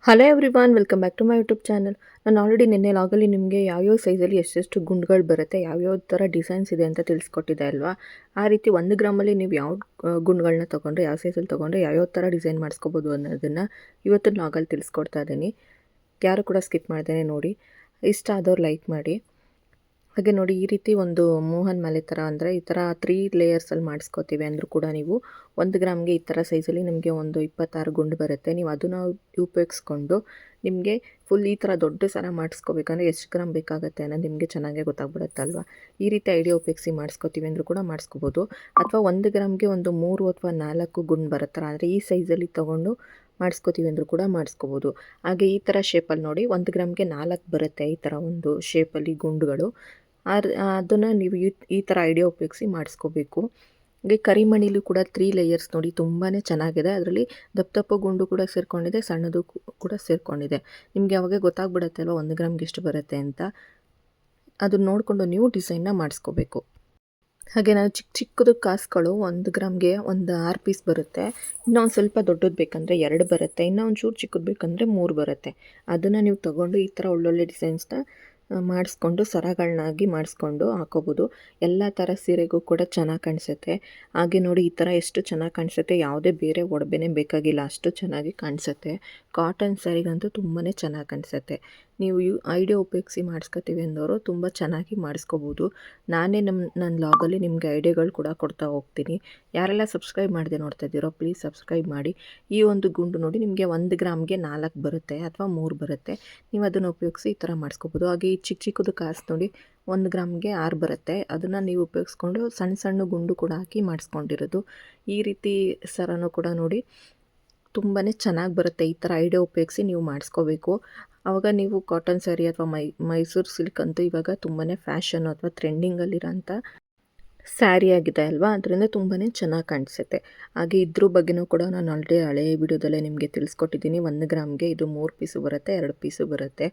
Hello everyone, welcome back to my YouTube channel. ನಾನು already ನಿನ್ನೆ ಲಾಗಲ್ಲಿ ನಿಮಗೆ ಯಾವ್ಯಾವ ಸೈಜಲ್ಲಿ ಎಷ್ಟೆಷ್ಟು ಗುಂಡುಗಳು ಬರುತ್ತೆ, ಯಾವ್ಯಾವ ಥರ ಡಿಸೈನ್ಸ್ ಇದೆ ಅಂತ ತಿಳಿಸ್ಕೊಟ್ಟಿದ್ದೆ ಅಲ್ವಾ. ಆ ರೀತಿ 1 ಗ್ರಾಮಲ್ಲಿ ನೀವು ಯಾವ ಗುಂಡುಗಳನ್ನ ತೊಗೊಂಡ್ರೆ, ಯಾವ ಸೈಜಲ್ಲಿ ತೊಗೊಂಡ್ರೆ ಯಾವ್ಯಾವ ಥರ ಡಿಸೈನ್ ಮಾಡಿಸ್ಕೋಬೋದು ಅನ್ನೋದನ್ನು ಇವತ್ತಿನ ಲಾಗಲ್ಲಿ ತಿಳಿಸ್ಕೊಡ್ತಾ ಇದ್ದೀನಿ. ಯಾರು ಕೂಡ ಸ್ಕಿಪ್ ಮಾಡ್ದೇನೆ ನೋಡಿ. ಇಷ್ಟ ಆದವ್ರು ಲೈಕ್ ಮಾಡಿ. ಹಾಗೆ ನೋಡಿ, ಈ ರೀತಿ ಒಂದು ಮೋಹನ್ ಮಾಲೆ ಥರ ಅಂದರೆ ಈ ಥರ 3 ಲೇಯರ್ಸಲ್ಲಿ ಮಾಡಿಸ್ಕೋತೀವಿ ಅಂದರೂ ಕೂಡ ನೀವು 1 ಗ್ರಾಮ್ಗೆ ಈ ಥರ ಸೈಜಲ್ಲಿ ನಿಮಗೆ ಒಂದು 26 ಗುಂಡು ಬರುತ್ತೆ. ನೀವು ಅದನ್ನು ಉಪಯೋಗಿಸ್ಕೊಂಡು ನಿಮಗೆ ಫುಲ್ ಈ ಥರ ದೊಡ್ಡ ಸರ ಮಾಡಿಸ್ಕೋಬೇಕಂದ್ರೆ ಎಷ್ಟು ಗ್ರಾಮ್ ಬೇಕಾಗುತ್ತೆ ಅನ್ನೋದು ನಿಮಗೆ ಚೆನ್ನಾಗೇ ಗೊತ್ತಾಗ್ಬಿಡುತ್ತಲ್ವ. ಈ ರೀತಿ ಐಡಿಯಾ ಉಪಯೋಗಿಸಿ ಮಾಡಿಸ್ಕೋತೀವಿ ಅಂದರೂ ಕೂಡ ಮಾಡಿಸ್ಕೋಬೋದು. ಅಥವಾ 1 ಗ್ರಾಮ್ಗೆ ಒಂದು 3 ಅಥವಾ 4 ಗುಂಡು ಬರುತ್ತಲ್ಲ, ಅಂದರೆ ಈ ಸೈಜಲ್ಲಿ ತೊಗೊಂಡು ಮಾಡಿಸ್ಕೋತೀವಿ ಅಂದರೂ ಕೂಡ ಮಾಡಿಸ್ಕೋಬೋದು. ಹಾಗೆ ಈ ಥರ ಶೇಪಲ್ಲಿ ನೋಡಿ 1 ಗ್ರಾಮ್ಗೆ 4 ಬರುತ್ತೆ ಈ ಥರ ಒಂದು ಶೇಪಲ್ಲಿ ಗುಂಡುಗಳು. ಅದನ್ನು ನೀವು ಈ ಥರ ಐಡಿಯಾ ಉಪಯೋಗಿಸಿ ಮಾಡಿಸ್ಕೋಬೇಕು. ಹಾಗೆ ಕರಿಮಣಿಲೂ ಕೂಡ 3 ಲೇಯರ್ಸ್ ನೋಡಿ ತುಂಬಾ ಚೆನ್ನಾಗಿದೆ. ಅದರಲ್ಲಿ ದಪ್ಪ ದಪ್ಪ ಗುಂಡು ಕೂಡ ಸೇರಿಕೊಂಡಿದೆ, ಸಣ್ಣದು ಕೂಡ ಸೇರಿಕೊಂಡಿದೆ. ನಿಮಗೆ ಅವಾಗ ಗೊತ್ತಾಗ್ಬಿಡುತ್ತೆ ಅಲ್ವಾ 1 ಗ್ರಾಮ್ಗೆ ಎಷ್ಟು ಬರುತ್ತೆ ಅಂತ. ಅದನ್ನ ನೋಡಿಕೊಂಡು ನೀವು ಡಿಸೈನ್ನ ಮಾಡಿಸ್ಕೋಬೇಕು. ಹಾಗೆ ನಾವು ಚಿಕ್ಕ ಚಿಕ್ಕದು ಕಾಸುಗಳು 1 ಗ್ರಾಮ್ಗೆ ಒಂದು 6 ಪೀಸ್ ಬರುತ್ತೆ. ಇನ್ನೂ ಒಂದು ಸ್ವಲ್ಪ ದೊಡ್ಡದು ಬೇಕಂದರೆ 2 ಬರುತ್ತೆ. ಇನ್ನೂ ಒಂಚೂರು ಚಿಕ್ಕದು ಬೇಕಂದರೆ 3 ಬರುತ್ತೆ. ಅದನ್ನು ನೀವು ತೊಗೊಂಡು ಈ ಥರ ಒಳ್ಳೊಳ್ಳೆ ಡಿಸೈನ್ಸ್ನ ಮಾಡಿಸ್ಕೊಂಡು ಸರಗಳನ್ನಾಗಿ ಮಾಡಿಸ್ಕೊಂಡು ಹಾಕೋಬೋದು. ಎಲ್ಲ ಥರ ಸೀರೆಗೂ ಕೂಡ ಚೆನ್ನಾಗಿ ಕಾಣಿಸುತ್ತೆ. ಹಾಗೆ ನೋಡಿ ಈ ಥರ ಎಷ್ಟು ಚೆನ್ನಾಗಿ ಕಾಣಿಸುತ್ತೆ, ಯಾವುದೇ ಬೇರೆ ಒಡವೆನೇ ಬೇಕಾಗಿಲ್ಲ, ಅಷ್ಟು ಚೆನ್ನಾಗಿ ಕಾಣಿಸುತ್ತೆ. ಕಾಟನ್ ಸ್ಯಾರಿಗಂತೂ ತುಂಬಾ ಚೆನ್ನಾಗಿ ಕಾಣಿಸುತ್ತೆ. ನೀವು ಐಡಿಯಾ ಉಪಯೋಗಿಸಿ ಮಾಡಿಸ್ಕೊತೀವಿ ಅಂದವರು ತುಂಬ ಚೆನ್ನಾಗಿ ಮಾಡಿಸ್ಕೋಬೋದು. ನಾನೇ ನನ್ನ ಲಾಗಲ್ಲಿ ನಿಮಗೆ ಐಡಿಯಾಗಳು ಕೂಡ ಕೊಡ್ತಾ ಹೋಗ್ತೀನಿ. ಯಾರೆಲ್ಲ ಸಬ್ಸ್ಕ್ರೈಬ್ ಮಾಡದೆ ನೋಡ್ತಾ ಇದ್ದೀರೋ ಪ್ಲೀಸ್ ಸಬ್ಸ್ಕ್ರೈಬ್ ಮಾಡಿ. ಈ ಒಂದು ಗುಂಡು ನೋಡಿ ನಿಮಗೆ 1 ಗ್ರಾಮ್ಗೆ 4 ಬರುತ್ತೆ ಅಥವಾ 3 ಬರುತ್ತೆ. ನೀವು ಅದನ್ನು ಉಪಯೋಗಿಸಿ ಈ ಥರ ಮಾಡಿಸ್ಕೋಬೋದು. ಹಾಗೆ ಈ ಚಿಕ್ಕ ಚಿಕ್ಕದು ಕಾಸು ನೋಡಿ 1 ಗ್ರಾಮ್ಗೆ 6 ಬರುತ್ತೆ. ಅದನ್ನು ನೀವು ಉಪಯೋಗಿಸ್ಕೊಂಡು ಸಣ್ಣ ಸಣ್ಣ ಗುಂಡು ಕೂಡ ಹಾಕಿ ಮಾಡಿಸ್ಕೊಂಡಿರೋದು. ಈ ರೀತಿ ಸರನೂ ಕೂಡ ನೋಡಿ ತುಂಬಾ ಚೆನ್ನಾಗಿ ಬರುತ್ತೆ. ಈ ಥರ ಐಡಿಯಾ ಉಪಯೋಗಿಸಿ ನೀವು ಮಾಡಿಸ್ಕೋಬೇಕು. ಆವಾಗ ನೀವು ಕಾಟನ್ ಸ್ಯಾರಿ ಅಥವಾ ಮೈಸೂರು ಸಿಲ್ಕ್ ಅಂತೂ ಇವಾಗ ತುಂಬಾ ಫ್ಯಾಷನ್ನು ಅಥವಾ ಟ್ರೆಂಡಿಂಗಲ್ಲಿರೋಂಥ ಸ್ಯಾರಿ ಆಗಿದೆ ಅಲ್ವಾ, ಅದರಿಂದ ತುಂಬಾ ಚೆನ್ನಾಗಿ ಕಾಣಿಸುತ್ತೆ. ಹಾಗೆ ಇದ್ರ ಬಗ್ಗೆನೂ ಕೂಡ ನಾನು ಆಲ್ರೆಡಿ ಹಳೆಯ ವಿಡಿಯೋದಲ್ಲೇ ನಿಮಗೆ ತಿಳಿಸ್ಕೊಟ್ಟಿದ್ದೀನಿ. 1 ಗ್ರಾಮ್ಗೆ ಇದು 3 ಪೀಸು ಬರುತ್ತೆ, 2 ಪೀಸು ಬರುತ್ತೆ.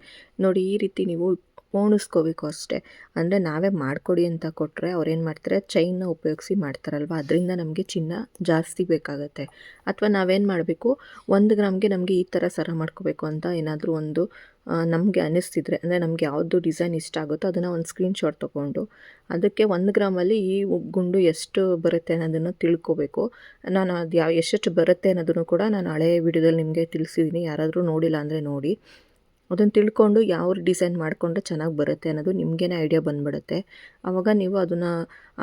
ನೋಡಿ ಈ ರೀತಿ ನೀವು ಪೋಣಿಸ್ಕೋಬೇಕು ಅಷ್ಟೇ. ಅಂದರೆ ನಾವೇ ಮಾಡಿಕೊಡಿ ಅಂತ ಕೊಟ್ಟರೆ ಅವ್ರೇನು ಮಾಡ್ತಾರೆ, ಚೈನ್ನ ಉಪಯೋಗಿಸಿ ಮಾಡ್ತಾರಲ್ವ, ಅದರಿಂದ ನಮಗೆ ಚಿನ್ನ ಜಾಸ್ತಿ ಬೇಕಾಗುತ್ತೆ. ಅಥವಾ ನಾವೇನು ಮಾಡಬೇಕು, 1 ಗ್ರಾಮ್ಗೆ ನಮಗೆ ಈ ಥರ ಸರ ಮಾಡ್ಕೋಬೇಕು ಅಂತ ಏನಾದರೂ ಒಂದು ನಮಗೆ ಅನ್ನಿಸ್ತಿದ್ರೆ, ಅಂದರೆ ನಮಗೆ ಯಾವುದು ಡಿಸೈನ್ ಇಷ್ಟ ಆಗುತ್ತೋ ಅದನ್ನು ಒಂದು ಸ್ಕ್ರೀನ್ಶಾಟ್ ತೊಗೊಂಡು ಅದಕ್ಕೆ 1 ಗ್ರಾಮಲ್ಲಿ ಈ ಗುಂಡು ಎಷ್ಟು ಬರುತ್ತೆ ಅನ್ನೋದನ್ನು ತಿಳ್ಕೊಬೇಕು. ನಾನು ಅದು ಎಷ್ಟೆಷ್ಟು ಬರುತ್ತೆ ಅನ್ನೋದನ್ನು ಕೂಡ ನಾನು ಹಳೆಯ ವಿಡಿಯೋದಲ್ಲಿ ನಿಮಗೆ ತಿಳಿಸಿದ್ದೀನಿ. ಯಾರಾದರೂ ನೋಡಿಲ್ಲ ಅಂದರೆ ನೋಡಿ. ಅದನ್ನು ತಿಳ್ಕೊಂಡು ಯಾವ ಡಿಸೈನ್ ಮಾಡಿಕೊಂಡ್ರೆ ಚೆನ್ನಾಗಿ ಬರುತ್ತೆ ಅನ್ನೋದು ನಿಮಗೇ ಐಡಿಯಾ ಬಂದುಬಿಡುತ್ತೆ. ಆವಾಗ ನೀವು ಅದನ್ನು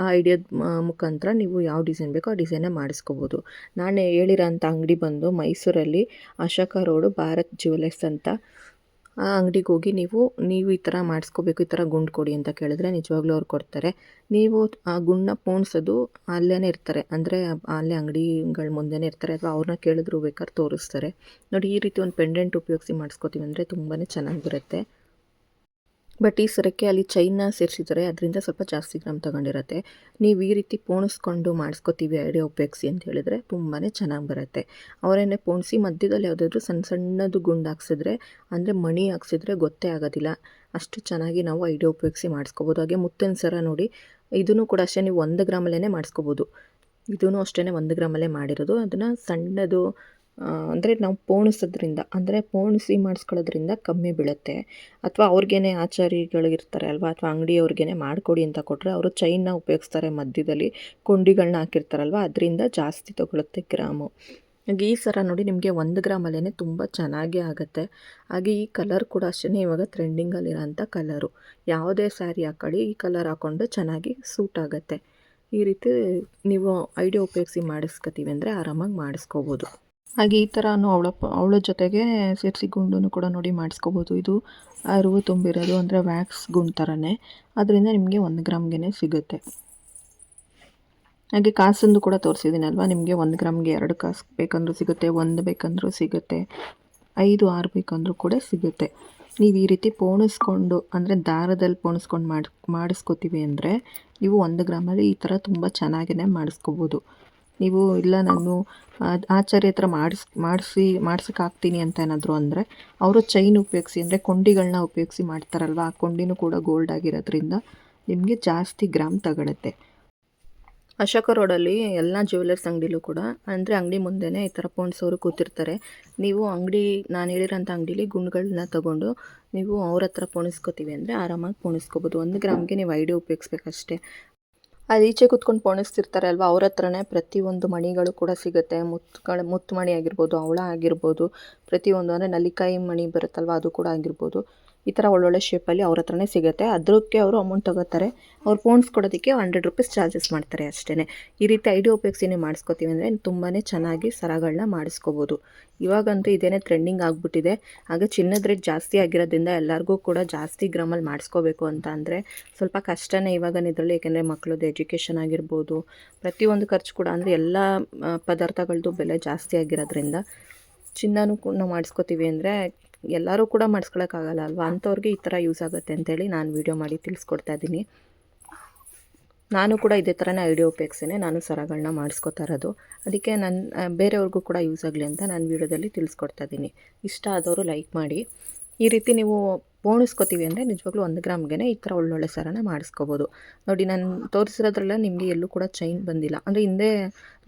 ಆ ಐಡಿಯಾದ ಮುಖಾಂತರ ನೀವು ಯಾವ ಡಿಸೈನ್ ಬೇಕೋ ಆ ಡಿಸೈನೇ ಮಾಡಿಸ್ಕೋಬೋದು. ನಾನು ಹೇಳಿರೋಂಥ ಅಂಗಡಿ ಬಂದು ಮೈಸೂರಲ್ಲಿ ಅಶೋಕ ರೋಡು ಭಾರತ್ ಜ್ಯುವೆಲರ್ಸ್ ಅಂತ. ಆ ಅಂಗಡಿಗೆ ಹೋಗಿ ನೀವು ಈ ಥರ ಮಾಡಿಸ್ಕೋಬೇಕು, ಈ ಥರ ಗುಂಡು ಕೊಡಿ ಅಂತ ಕೇಳಿದ್ರೆ ನಿಜವಾಗ್ಲೂ ಅವ್ರು ಕೊಡ್ತಾರೆ. ನೀವು ಆ ಗುಂಡನ್ನ ಪೋಣಿಸೋದು ಅಲ್ಲೇ ಇರ್ತಾರೆ, ಅಂದರೆ ಅಲ್ಲೇ ಅಂಗಡಿಗಳ ಮುಂದೆನೇ ಇರ್ತಾರೆ, ಅಥವಾ ಅವ್ರನ್ನ ಕೇಳಿದ್ರು ಬೇಕಾದ್ರೆ ತೋರಿಸ್ತಾರೆ. ನೋಡಿ ಈ ರೀತಿ ಒಂದು ಪೆಂಡೆಂಟ್ ಉಪಯೋಗಿಸಿ ಮಾಡಿಸ್ಕೋತೀವಿ ಅಂದರೆ ತುಂಬಾ ಚೆನ್ನಾಗಿ ಬರುತ್ತೆ. ಬಟ್ ಈ ಸರಕ್ಕೆ ಅಲ್ಲಿ ಚೈನ್ನ ಸೇರಿಸಿದ್ದಾರೆ, ಅದರಿಂದ ಸ್ವಲ್ಪ ಜಾಸ್ತಿ ಗ್ರಾಮ್ ತೊಗೊಂಡಿರುತ್ತೆ. ನೀವು ಈ ರೀತಿ ಪೋಣಿಸ್ಕೊಂಡು ಮಾಡಿಸ್ಕೋತೀವಿ ಐಡಿಯಾ ಉಪಯೋಗಿಸಿ ಅಂತ ಹೇಳಿದ್ರೆ ತುಂಬಾ ಚೆನ್ನಾಗಿ ಬರುತ್ತೆ. ಅವರೇನೆ ಪೋಣಿಸಿ ಮಧ್ಯದಲ್ಲಿ ಯಾವುದಾದ್ರೂ ಸಣ್ಣ ಸಣ್ಣದು ಗುಂಡು ಹಾಕ್ಸಿದ್ರೆ, ಅಂದರೆ ಮಣಿ ಹಾಕ್ಸಿದ್ರೆ ಗೊತ್ತೇ ಆಗೋದಿಲ್ಲ. ಅಷ್ಟು ಚೆನ್ನಾಗಿ ನಾವು ಐಡಿಯಾ ಉಪಯೋಗಿಸಿ ಮಾಡಿಸ್ಕೋಬೋದು. ಹಾಗೆ ಮುತ್ತಿನ ಸರ ನೋಡಿ, ಇದನ್ನು ಕೂಡ ಅಷ್ಟೇ ನೀವು 1 ಗ್ರಾಮಲ್ಲೇ ಮಾಡಿಸ್ಕೋಬೋದು. ಇದೂ ಅಷ್ಟೇ 1 ಗ್ರಾಮಲ್ಲೇ ಮಾಡಿರೋದು. ಅದನ್ನು ಸಣ್ಣದು ಅಂದರೆ ನಾವು ಪೋಣಿಸೋದ್ರಿಂದ, ಅಂದರೆ ಪೋಣಿಸಿ ಮಾಡಿಸ್ಕೊಳ್ಳೋದ್ರಿಂದ ಕಮ್ಮಿ ಬೀಳುತ್ತೆ. ಅಥವಾ ಅವ್ರಿಗೇನೆ ಆಚಾರಿಗಳಿರ್ತಾರೆ ಅಲ್ವಾ, ಅಥವಾ ಅಂಗಡಿಯವ್ರಿಗೇನೆ ಮಾಡಿಕೊಡಿ ಅಂತ ಕೊಟ್ಟರೆ ಅವರು ಚೈನ್ನ ಉಪಯೋಗಿಸ್ತಾರೆ, ಮಧ್ಯದಲ್ಲಿ ಕೊಂಡಿಗಳನ್ನ ಹಾಕಿರ್ತಾರಲ್ವ, ಅದರಿಂದ ಜಾಸ್ತಿ ತೊಗೊಳುತ್ತೆ ಗ್ರಾಮು. ಹಾಗೆ ಈ ಸರ ನೋಡಿ ನಿಮಗೆ 1 ಗ್ರಾಮಲ್ಲೇ ತುಂಬ ಚೆನ್ನಾಗಿ ಆಗುತ್ತೆ. ಹಾಗೆ ಈ ಕಲರ್ ಕೂಡ ಅಷ್ಟೇ ಇವಾಗ ಟ್ರೆಂಡಿಂಗಲ್ಲಿರೋಂಥ ಕಲರು. ಯಾವುದೇ ಸ್ಯಾರಿ ಹಾಕೊಳ್ಳಿ ಈ ಕಲರ್ ಹಾಕ್ಕೊಂಡು ಚೆನ್ನಾಗಿ ಸೂಟ್ ಆಗುತ್ತೆ. ಈ ರೀತಿ ನೀವು ಐಡಿಯಾ ಉಪಯೋಗಿಸಿ ಮಾಡಿಸ್ಕೊತೀವಿ ಅಂದರೆ ಆರಾಮಾಗಿ ಮಾಡಿಸ್ಕೋಬೋದು. ಹಾಗೆ ಈ ಥರನೂ ಅವಳ ಜೊತೆಗೆ ಸೇರಿಸಿ ಗುಂಡನ್ನು ಕೂಡ ನೋಡಿ ಮಾಡಿಸ್ಕೋಬೋದು. ಇದು ಅರಿವು ತುಂಬಿರೋದು, ಅಂದರೆ ವ್ಯಾಕ್ಸ್ ಗುಂಡು ಥರನೇ, ಅದರಿಂದ ನಿಮಗೆ 1 ಗ್ರಾಮ್ಗೆ ಸಿಗುತ್ತೆ. ಹಾಗೆ ಕಾಸಂದು ಕೂಡ ತೋರಿಸಿದ್ದೀನಲ್ವ, ನಿಮಗೆ 1 ಗ್ರಾಮ್ಗೆ 2 ಕಾಸು ಬೇಕಂದ್ರೂ ಸಿಗುತ್ತೆ, 1 ಬೇಕಂದ್ರೂ ಸಿಗುತ್ತೆ, 5, 6 ಬೇಕಂದ್ರೂ ಕೂಡ ಸಿಗುತ್ತೆ. ನೀವು ಈ ರೀತಿ ಪೋಣಿಸ್ಕೊಂಡು, ಅಂದರೆ ದಾರದಲ್ಲಿ ಪೋಣಿಸ್ಕೊಂಡು ಮಾಡಿಸ್ಕೋತೀವಿ ಅಂದರೆ ನೀವು 1 ಗ್ರಾಮಲ್ಲಿ ಈ ಥರ ತುಂಬ ಚೆನ್ನಾಗೇ ಮಾಡಿಸ್ಕೋಬೋದು. ನೀವು ಇಲ್ಲ ನಾನು ಆಚಾರ್ಯ ಹತ್ರ ಮಾಡ್ಸೋಕ್ಕಾಗ್ತೀನಿ ಅಂತ ಏನಾದರೂ ಅಂದರೆ ಅವರು ಚೈನ್ ಉಪಯೋಗಿಸಿ, ಅಂದರೆ ಕೊಂಡಿಗಳನ್ನ ಉಪಯೋಗಿಸಿ ಮಾಡ್ತಾರಲ್ವ, ಆ ಕೊಂಡಿನೂ ಕೂಡ ಗೋಲ್ಡ್ ಆಗಿರೋದ್ರಿಂದ ನಿಮಗೆ ಜಾಸ್ತಿ ಗ್ರಾಮ್ ತಗೊಳುತ್ತೆ. ಅಶೋಕ ರೋಡಲ್ಲಿ ಎಲ್ಲ ಜ್ಯುವೆಲರ್ಸ್ ಅಂಗಡಿಲೂ ಕೂಡ ಅಂದರೆ ಅಂಗಡಿ ಮುಂದೆನೇ ಈ ಥರ ಪೋಣಿಸೋರು ಕೂತಿರ್ತಾರೆ. ನೀವು ಅಂಗಡಿ ನಾನು ಹೇಳಿರೋಂಥ ಅಂಗಡೀಲಿ ಗುಂಡುಗಳನ್ನ ತೊಗೊಂಡು ನೀವು ಅವ್ರ ಹತ್ರ ಪೋಣಿಸ್ಕೋತೀವಿ ಅಂದರೆ ಆರಾಮಾಗಿ ಪೋಣಿಸ್ಕೋಬೋದು. 1 ಗ್ರಾಮ್ಗೆ ನೀವು ಐಡಿಯಾ ಉಪಯೋಗಿಸ್ಬೇಕಷ್ಟೇ. ಅದು ಈಚೆ ಕೂತ್ಕೊಂಡು ಪೋಣಿಸ್ತಿರ್ತಾರೆ ಅಲ್ವಾ, ಅವ್ರ ಹತ್ರನೇ ಪ್ರತಿಯೊಂದು ಮಣಿಗಳು ಕೂಡ ಸಿಗುತ್ತೆ. ಮುತ್ತು ಮಣಿ ಆಗಿರ್ಬೋದು, ಹವಳ ಆಗಿರ್ಬೋದು, ಪ್ರತಿಯೊಂದು ಅಂದರೆ ನಲ್ಲಿಕಾಯಿ ಮಣಿ ಬರುತ್ತಲ್ವ ಅದು ಕೂಡ ಆಗಿರ್ಬೋದು. ಈ ಥರ ಒಳ್ಳೊಳ್ಳೆ ಶೇಪಲ್ಲಿ ಅವ್ರ ಹತ್ರನೇ ಸಿಗುತ್ತೆ. ಅದಕ್ಕೆ ಅವರು ಅಮೌಂಟ್ ತೊಗೋತಾರೆ. ಅವ್ರು ಪೋಣಿಸ್ಕೊಡೋದಕ್ಕೆ 100 ರೂಪೀಸ್ ಚಾರ್ಜಸ್ ಮಾಡ್ತಾರೆ ಅಷ್ಟೇ. ಈ ರೀತಿ ಐಡಿಯಾ ಉಪಯೋಗಿಸಿ ನೀವು ಮಾಡಿಸ್ಕೋತೀವಿ ಅಂದರೆ ತುಂಬಾ ಚೆನ್ನಾಗಿ ಸರಗಳನ್ನ ಮಾಡಿಸ್ಕೋಬೋದು. ಇವಾಗಂತೂ ಇದೇನೇ ಟ್ರೆಂಡಿಂಗ್ ಆಗಿಬಿಟ್ಟಿದೆ. ಹಾಗೆ ಚಿನ್ನದ ರೇಟ್ ಜಾಸ್ತಿ ಆಗಿರೋದ್ರಿಂದ ಎಲ್ಲರಿಗೂ ಕೂಡ ಜಾಸ್ತಿ ಗ್ರಾಮಲ್ಲಿ ಮಾಡಿಸ್ಕೋಬೇಕು ಅಂತ ಅಂದರೆ ಸ್ವಲ್ಪ ಕಷ್ಟನೇ ಇವಾಗಿನ ಇದರಲ್ಲಿ. ಏಕೆಂದರೆ ಮಕ್ಕಳದ್ದು ಎಜುಕೇಷನ್ ಆಗಿರ್ಬೋದು, ಪ್ರತಿಯೊಂದು ಖರ್ಚು ಕೂಡ ಅಂದರೆ ಎಲ್ಲ ಪದಾರ್ಥಗಳದ್ದು ಬೆಲೆ ಜಾಸ್ತಿ ಆಗಿರೋದ್ರಿಂದ ಚಿನ್ನನೂ ಕೂಡ ನಾವು ಮಾಡಿಸ್ಕೋತೀವಿ ಅಂದರೆ ಎಲ್ಲರೂ ಕೂಡ ಮಾಡಿಸ್ಕೊಳಕ್ಕಾಗಲ್ಲ ಅಲ್ವಾ, ಅಂಥವ್ರಿಗೆ ಈ ಥರ ಯೂಸ್ ಆಗುತ್ತೆ ಅಂತೇಳಿ ನಾನು ವೀಡಿಯೋ ಮಾಡಿ ತಿಳಿಸ್ಕೊಡ್ತಾ ಇದ್ದೀನಿ. ನಾನು ಕೂಡ ಇದೇ ಥರನೇ ಐಡಿಯಾ ಉಪಯೋಗಿಸಿನೇ ನಾನು ಸರಗಳನ್ನ ಮಾಡಿಸ್ಕೊತಾ ಇರೋದು. ಅದಕ್ಕೆ ನಾನು ಬೇರೆಯವ್ರಿಗೂ ಕೂಡ ಯೂಸ್ ಆಗಲಿ ಅಂತ ನಾನು ವೀಡಿಯೋದಲ್ಲಿ ತಿಳಿಸ್ಕೊಡ್ತಾ ಇದ್ದೀನಿ. ಇಷ್ಟ ಆದವರು ಲೈಕ್ ಮಾಡಿ. ಈ ರೀತಿ ನೀವು ಪೋಣಿಸ್ಕೋತೀವಿ ಅಂದರೆ ನಿಜವಾಗ್ಲೂ 1 ಗ್ರಾಮ್ಗೆ ಈ ಥರ ಒಳ್ಳೊಳ್ಳೆ ಸರನ ಮಾಡಿಸ್ಕೋಬೋದು. ನೋಡಿ ನಾನು ತೋರಿಸಿರೋದ್ರಲ್ಲ ನಿಮಗೆ ಎಲ್ಲೂ ಕೂಡ ಚೈನ್ ಬಂದಿಲ್ಲ. ಅಂದರೆ ಹಿಂದೆ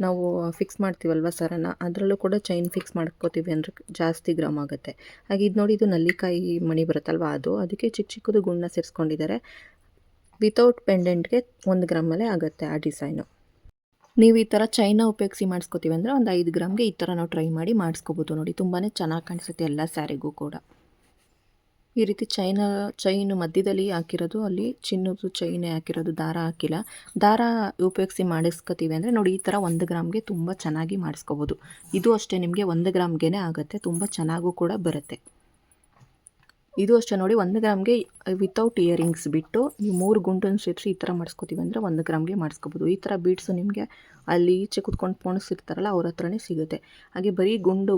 ನಾವು ಫಿಕ್ಸ್ ಮಾಡ್ತೀವಲ್ವ ಸರನ, ಅದರಲ್ಲೂ ಕೂಡ ಚೈನ್ ಫಿಕ್ಸ್ ಮಾಡ್ಕೋತೀವಿ ಅಂದರೆ ಜಾಸ್ತಿ ಗ್ರಾಮ್ ಆಗುತ್ತೆ. ಹಾಗೆ ಇದು ನೋಡಿ, ಇದು ನಲ್ಲಿಕಾಯಿ ಮಣಿ ಬರುತ್ತಲ್ವ ಅದು, ಅದಕ್ಕೆ ಚಿಕ್ಕ ಚಿಕ್ಕದು ಗುಂಡನ್ನ ಸೇರಿಸ್ಕೊಂಡಿದ್ದಾರೆ. ವಿತೌಟ್ ಪೆಂಡೆಂಟ್ಗೆ 1 ಗ್ರಾಮಲ್ಲೇ ಆಗುತ್ತೆ ಆ ಡಿಸೈನು. ನೀವು ಈ ಥರ ಚೈನ ಉಪಯೋಗಿಸಿ ಮಾಡಿಸ್ಕೋತೀವಿ ಅಂದರೆ ಒಂದು 5 ಗ್ರಾಮ್ಗೆ ಈ ಥರ ನಾವು ಟ್ರೈ ಮಾಡಿ ಮಾಡಿಸ್ಕೋಬೋದು. ನೋಡಿ ತುಂಬಾ ಚೆನ್ನಾಗಿ ಕಾಣಿಸುತ್ತೆ ಎಲ್ಲ ಸ್ಯಾರಿಗೂ ಕೂಡ. ಈ ರೀತಿ ಚೈನು ಮಧ್ಯದಲ್ಲಿ ಹಾಕಿರೋದು, ಅಲ್ಲಿ ಚಿನ್ನದ ಚೈನೇ ಹಾಕಿರೋದು, ದಾರ ಹಾಕಿಲ್ಲ. ದಾರ ಉಪಯೋಗಿಸಿ ಮಾಡಿಸ್ಕೋತೀವಿ ಅಂದರೆ ನೋಡಿ ಈ ಥರ 1 ಗ್ರಾಮ್ಗೆ ತುಂಬ ಚೆನ್ನಾಗಿ ಮಾಡಿಸ್ಕೋಬೋದು. ಇದು ಅಷ್ಟೇ ನಿಮಗೆ 1 ಗ್ರಾಮ್ಗೆ ಆಗುತ್ತೆ, ತುಂಬ ಚೆನ್ನಾಗೂ ಕೂಡ ಬರುತ್ತೆ. ಇದು ಅಷ್ಟೇ ನೋಡಿ 1 ಗ್ರಾಮ್ಗೆ ವಿತೌಟ್ ಇಯರಿಂಗ್ಸ್ ಬಿಟ್ಟು ನೀವು 3 ಗುಂಡನ್ನು ಸೇರಿಸಿ ಈ ಥರ ಮಾಡಿಸ್ಕೋತೀವಿ ಅಂದರೆ 1 ಗ್ರಾಮ್ಗೆ ಮಾಡಿಸ್ಕೋಬೋದು. ಈ ಥರ ಬೀಡ್ಸು ನಿಮಗೆ ಅಲ್ಲಿ ಈಚೆ ಕುತ್ಕೊಂಡು ಪೋಣಿಸಿರ್ತಾರಲ್ಲ ಅವ್ರ ಹತ್ರನೇ ಸಿಗುತ್ತೆ. ಹಾಗೆ ಬರೀ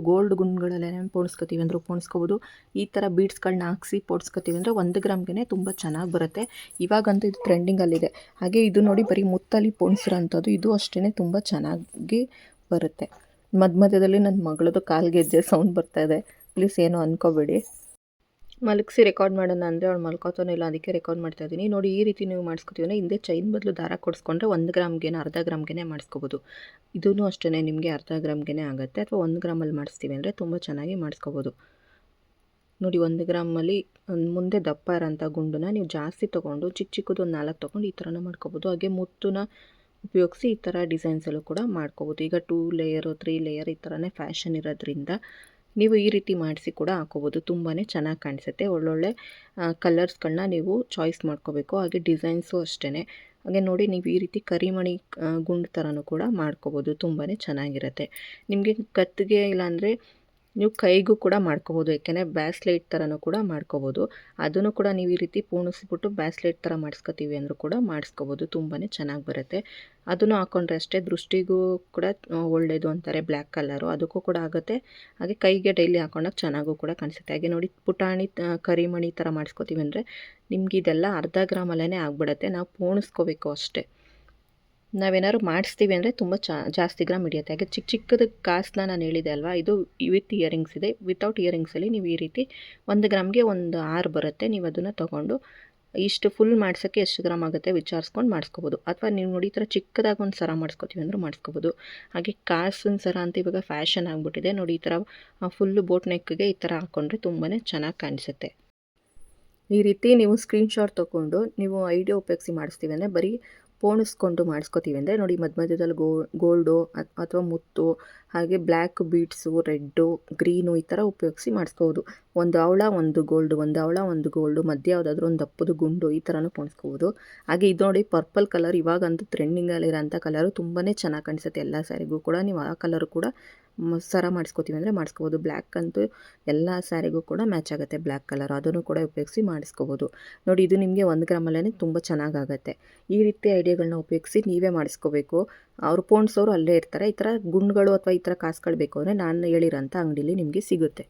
ಗೋಲ್ಡ್ ಗುಂಡುಗಳಲ್ಲೇ ಪೋಣಿಸ್ಕೋತೀವಿ ಅಂದರೂ ಪೋಣಿಸ್ಕೋಬೋದು. ಈ ಥರ ಬೀಡ್ಸ್ಗಳನ್ನ ಹಾಕ್ಸಿ ಪೋಣಿಸ್ಕೋತೀವಿ ಅಂದರೆ 1 ಗ್ರಾಮ್ಗೆ ತುಂಬ ಚೆನ್ನಾಗಿ ಬರುತ್ತೆ. ಇವಾಗಂತೂ ಇದು ಟ್ರೆಂಡಿಂಗಲ್ಲಿದೆ. ಹಾಗೆ ಇದು ನೋಡಿ ಬರೀ ಮುತ್ತಲ್ಲಿ ಪೋಣಿಸಿರೋಂಥದ್ದು, ಇದು ಅಷ್ಟೇ ತುಂಬ ಚೆನ್ನಾಗಿ ಬರುತ್ತೆ. ಮಧ್ಯದಲ್ಲಿ ನನ್ನ ಮಗಳದ್ದು ಕಾಲ್ಗೆಜ್ಜೆ ಸೌಂಡ್ ಬರ್ತಾಯಿದೆ, ಪ್ಲೀಸ್ ಏನೋ ಅಂದ್ಕೋಬೇಡಿ. ಮಲಗಿಸಿ ರೆಕಾರ್ಡ್ ಮಾಡೋಣ ಅಂದರೆ ಅವ್ಳು ಮಲ್ಕೋತಾನೋ ಇಲ್ಲ, ಅದಕ್ಕೆ ರೆಕಾರ್ಡ್ ಮಾಡ್ತಾ ಇದ್ದೀನಿ. ನೋಡಿ ಈ ರೀತಿ ನೀವು ಮಾಡಿಸ್ಕೊತೀವಿ ಅಂದರೆ ಹಿಂದೆ ಚೈನ್ ಬದಲು ದಾರ ಕೊಡಿಸ್ಕೊಂಡ್ರೆ 1 ಗ್ರಾಮ್ಗೆ ಅರ್ಧ ಗ್ರಾಮ್ಗೆ ಮಾಡಿಸ್ಕೋಬೋದು. ಇದೂ ಅಷ್ಟೇ ನಿಮಗೆ ಅರ್ಧ ಗ್ರಾಮ್ಗೆ ಆಗುತ್ತೆ. ಅಥವಾ 1 ಗ್ರಾಮಲ್ಲಿ ಮಾಡಿಸ್ತೀವಿ ಅಂದರೆ ತುಂಬ ಚೆನ್ನಾಗಿ ಮಾಡಿಸ್ಕೋಬೋದು. ನೋಡಿ 1 ಗ್ರಾಮಲ್ಲಿ ಮುಂದೆ ದಪ್ಪ ಇರೋಂಥ ಗುಂಡನ್ನ ನೀವು ಜಾಸ್ತಿ ತೊಗೊಂಡು ಚಿಕ್ಕ ಚಿಕ್ಕದು ಒಂದು 4 ತೊಗೊಂಡು ಈ ಥರನೂ ಮಾಡ್ಕೋಬೋದು. ಹಾಗೆ ಮುತ್ತನ್ನ ಉಪಯೋಗಿಸಿ ಈ ಥರ ಡಿಸೈನ್ಸಲ್ಲೂ ಕೂಡ ಮಾಡ್ಕೋಬೋದು. ಈಗ 2 ಲೇಯರು 3 ಲೇಯರ್ ಈ ಥರನೇ ಫ್ಯಾಷನ್ ಇರೋದ್ರಿಂದ ನೀವು ಈ ರೀತಿ ಮಾಡಿಸಿ ಕೂಡ ಹಾಕೋಬೋದು. ತುಂಬಾ ಚೆನ್ನಾಗಿ ಕಾಣಿಸುತ್ತೆ. ಒಳ್ಳೊಳ್ಳೆ ಕಲರ್ಸ್ಗಳನ್ನ ನೀವು ಚಾಯ್ಸ್ ಮಾಡ್ಕೋಬೇಕು. ಹಾಗೆ ಡಿಸೈನ್ಸು ಅಷ್ಟೇ. ಹಾಗೆ ನೋಡಿ ನೀವು ಈ ರೀತಿ ಕರಿಮಣಿ ಗುಂಡು ಥರನೂ ಕೂಡ ಮಾಡ್ಕೋಬೋದು. ತುಂಬಾ ಚೆನ್ನಾಗಿರುತ್ತೆ. ನಿಮಗೆ ಕತ್ತಿಗೆ ಇಲ್ಲಾಂದರೆ ನೀವು ಕೈಗೂ ಕೂಡ ಮಾಡ್ಕೋಬೋದು. ಯಾಕೆಂದರೆ ಬ್ಯಾಸ್ಲೈಟ್ ಥರನೂ ಕೂಡ ಮಾಡ್ಕೋಬೋದು. ಅದನ್ನು ಕೂಡ ನೀವು ಈ ರೀತಿ ಪೋಣಿಸ್ಬಿಟ್ಟು ಬ್ಯಾಸ್ಲೈಟ್ ಥರ ಮಾಡಿಸ್ಕೋತೀವಿ ಅಂದರೂ ಕೂಡ ಮಾಡಿಸ್ಕೋಬೋದು. ತುಂಬಾ ಚೆನ್ನಾಗಿ ಬರುತ್ತೆ. ಅದನ್ನು ಹಾಕ್ಕೊಂಡ್ರೆ ಅಷ್ಟೇ ದೃಷ್ಟಿಗೂ ಕೂಡ ಒಳ್ಳೆಯದು ಅಂತಾರೆ. ಬ್ಲ್ಯಾಕ್ ಕಲರು ಅದಕ್ಕೂ ಕೂಡ ಆಗುತ್ತೆ. ಹಾಗೆ ಕೈಗೆ ಡೈಲಿ ಹಾಕೊಂಡಾಗ ಚೆನ್ನಾಗೂ ಕೂಡ ಕಾಣಿಸುತ್ತೆ. ಹಾಗೆ ನೋಡಿ ಪುಟಾಣಿ ಕರಿಮಣಿ ಥರ ಮಾಡಿಸ್ಕೋತೀವಿ ಅಂದರೆ ನಿಮ್ಗೆ ಇದೆಲ್ಲ ಅರ್ಧ ಗ್ರಾಮಲ್ಲೇ ಆಗಿಬಿಡುತ್ತೆ. ನಾವು ಪೋಣಿಸ್ಕೋಬೇಕು ಅಷ್ಟೇ. ನಾವೇನಾದ್ರು ಮಾಡಿಸ್ತೀವಿ ಅಂದರೆ ತುಂಬ ಜಾಸ್ತಿ ಗ್ರಾಮ್ ಹಿಡಿಯುತ್ತೆ. ಹಾಗೆ ಚಿಕ್ಕ ಚಿಕ್ಕದ ಕಾಸನ್ನ ನಾನು ಹೇಳಿದೆ ಅಲ್ವಾ, ಇದು ವಿತ್ ಇಯರಿಂಗ್ಸ್ ಇದೆ. ವಿತೌಟ್ ಇಯರಿಂಗ್ಸಲ್ಲಿ ನೀವು ಈ ರೀತಿ 1 ಗ್ರಾಮ್ಗೆ ಒಂದು 6 ಬರುತ್ತೆ. ನೀವು ಅದನ್ನು ತೊಗೊಂಡು ಇಷ್ಟು ಫುಲ್ ಮಾಡ್ಸೋಕ್ಕೆ ಎಷ್ಟು ಗ್ರಾಮ್ ಆಗುತ್ತೆ ವಿಚಾರಿಸ್ಕೊಂಡು ಮಾಡಿಸ್ಕೋಬೋದು. ಅಥವಾ ನೀವು ನೋಡಿ ಈ ಥರ ಚಿಕ್ಕದಾಗಿ ಒಂದು ಸರ ಮಾಡಿಸ್ಕೋತೀವಿ ಅಂದರೂ ಮಾಡಿಸ್ಕೋಬೋದು. ಹಾಗೆ ಕಾಸಿನ ಸರ ಅಂತ ಇವಾಗ ಫ್ಯಾಷನ್ ಆಗಿಬಿಟ್ಟಿದೆ. ನೋಡಿ ಈ ಥರ ಫುಲ್ಲು ಬೋಟ್ ನೆಕ್ಗೆ ಈ ಥರ ಹಾಕ್ಕೊಂಡ್ರೆ ತುಂಬಾ ಚೆನ್ನಾಗಿ ಕಾಣಿಸುತ್ತೆ. ಈ ರೀತಿ ನೀವು ಸ್ಕ್ರೀನ್ಶಾಟ್ ತೊಗೊಂಡು ನೀವು ಐಡಿಯಾ ಉಪಯೋಗಿಸಿ ಮಾಡಿಸ್ತೀವಿ ಅಂದರೆ ಬರೀ ಪೋಣಿಸ್ಕೊಂಡು ಮಾಡಿಸ್ಕೋತೀವಿ ಅಂದರೆ ನೋಡಿ ಮಧ್ಯದಲ್ಲಿ ಗೋಲ್ಡು ಅಥವಾ ಮುತ್ತು, ಹಾಗೆ ಬ್ಲ್ಯಾಕ್ ಬೀಡ್ಸು, ರೆಡ್ಡು, ಗ್ರೀನು ಈ ಥರ ಉಪಯೋಗಿಸಿ ಮಾಡಿಸ್ಕೋಬೋದು. ಒಂದು ಹವಳ ಒಂದು ಗೋಲ್ಡು, ಒಂದು ಹವಳ ಒಂದು ಗೋಲ್ಡು, ಮಧ್ಯೆ ಯಾವುದಾದ್ರೂ ಒಂದು ದಪ್ಪದು ಗುಂಡು ಈ ಥರನೂ ಪೋಣಿಸ್ಕೋಬೋದು. ಹಾಗೆ ಇದು ನೋಡಿ ಪರ್ಪಲ್ ಕಲರ್ ಇವಾಗಂತೂ ಟ್ರೆಂಡಿಂಗಲ್ಲಿರೋಂಥ ಕಲರು ತುಂಬಾ ಚೆನ್ನಾಗಿ ಕಾಣಿಸುತ್ತೆ. ಎಲ್ಲ ಸ್ಯಾರಿಗೂ ಕೂಡ ನೀವು ಆ ಕಲರು ಕೂಡ ಸರ ಮಾಡಿಸ್ಕೋತೀವಿ ಅಂದರೆ ಮಾಡಿಸ್ಕೋಬೋದು. ಬ್ಲ್ಯಾಕ್ ಅಂತೂ ಎಲ್ಲ ಸ್ಯಾರಿಗೂ ಕೂಡ ಮ್ಯಾಚ್ ಆಗುತ್ತೆ. ಬ್ಲ್ಯಾಕ್ ಕಲರ್ ಅದನ್ನು ಕೂಡ ಉಪಯೋಗಿಸಿ ಮಾಡಿಸ್ಕೋಬೋದು. ನೋಡಿ ಇದು ನಿಮಗೆ 1 ಗ್ರಾಮಲ್ಲೇ ತುಂಬ ಚೆನ್ನಾಗಾಗುತ್ತೆ. ಈ ರೀತಿ ಐಡಿಯಾಗಳನ್ನ ಉಪಯೋಗಿಸಿ ನೀವೇ ಮಾಡಿಸ್ಕೋಬೇಕು. ಅವರು ಪೋಣಿಸೋರು ಅಲ್ಲೇ ಇರ್ತಾರೆ. ಈ ಥರ ಗುಂಡುಗಳು ಅಥವಾ ಈ ಥರ ಕಾಸುಗಳು ಬೇಕು ಅಂದರೆ ನಾನು ಹೇಳಿರೋಂಥ ಅಂಗಡೀಲಿ ನಿಮಗೆ ಸಿಗುತ್ತೆ.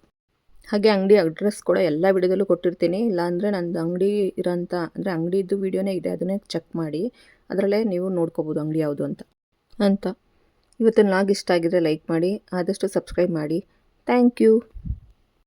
ಹಾಗೆ ಅಂಗಡಿ ಅಡ್ರೆಸ್ ಕೂಡ ಎಲ್ಲ ವಿಡಿಯೋದಲ್ಲೂ ಕೊಟ್ಟಿರ್ತೀನಿ. ಇಲ್ಲಾಂದರೆ ನಂದು ಅಂಗಡಿ ಇರೋಂಥ ಅಂದರೆ ಅಂಗಡಿದು ವಿಡಿಯೋನೇ ಇದೆ, ಅದನ್ನೇ ಚೆಕ್ ಮಾಡಿ ಅದರಲ್ಲೇ ನೀವು ನೋಡ್ಕೋಬೋದು ಅಂಗಡಿ ಯಾವುದು ಅಂತ. ಇವತ್ತಿನ ವ್ಲಾಗ್ ಇಷ್ಟ ಆಗಿದ್ರೆ ಲೈಕ್ ಮಾಡಿ, ಆದಷ್ಟು ಸಬ್ಸ್ಕ್ರೈಬ್ ಮಾಡಿ. Thank you.